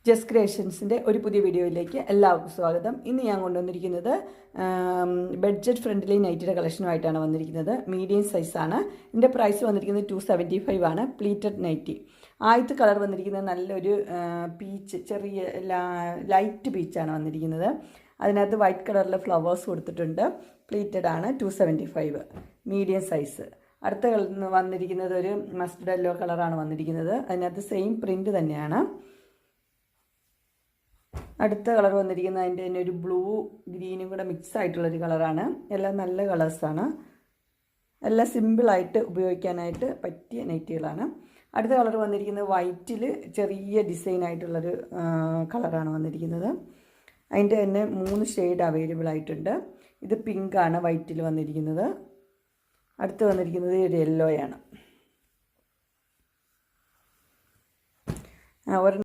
Just ക്രിയേഷൻസിൻ്റെ ഒരു പുതിയ വീഡിയോയിലേക്ക് എല്ലാവർക്കും സ്വാഗതം. ഇന്ന് ഞാൻ കൊണ്ടുവന്നിരിക്കുന്നത് ബഡ്ജറ്റ് ഫ്രണ്ട്ലി നൈറ്റിയുടെ കളക്ഷനുമായിട്ടാണ് വന്നിരിക്കുന്നത്. മീഡിയം സൈസാണ്. ഇതിൻ്റെ പ്രൈസ് വന്നിരിക്കുന്നത് 275 ആണ്. Pleated nightie. ആദ്യത്തെ കളർ വന്നിരിക്കുന്നത് നല്ലൊരു പീച്ച്, ചെറിയ ലൈറ്റ് പീച്ചാണ് വന്നിരിക്കുന്നത്. അതിനകത്ത് വൈറ്റ് കളറിൽ ഫ്ലവേഴ്സ് കൊടുത്തിട്ടുണ്ട്. പ്ലീറ്റഡ് ആണ്. 275 മീഡിയം സൈസ്. അടുത്ത വന്നിരിക്കുന്നത് ഒരു മസ്റ്റർഡ് യെല്ലോ കളറാണ് വന്നിരിക്കുന്നത്. അതിനകത്ത് സെയിം പ്രിൻ്റ് തന്നെയാണ്. അടുത്ത കളർ വന്നിരിക്കുന്നത് അതിൻ്റെ തന്നെ ഒരു ബ്ലൂ ഗ്രീനും കൂടെ മിക്സ് ആയിട്ടുള്ളൊരു കളറാണ്. എല്ലാം നല്ല കളേഴ്സാണ്. എല്ലാം സിമ്പിളായിട്ട് ഉപയോഗിക്കാനായിട്ട് പറ്റിയ നൈറ്റികളാണ്. അടുത്ത കളർ വന്നിരിക്കുന്നത് വൈറ്റിൽ ചെറിയ ഡിസൈൻ ആയിട്ടുള്ളൊരു കളറാണ് വന്നിരിക്കുന്നത്. അതിൻ്റെ തന്നെ 3 ഷെയ്ഡ് അവൈലബിൾ ആയിട്ടുണ്ട്. ഇത് പിങ്കാണ് വൈറ്റിൽ വന്നിരിക്കുന്നത്. അടുത്ത് വന്നിരിക്കുന്നത് ഒരു യെല്ലോയാണ്.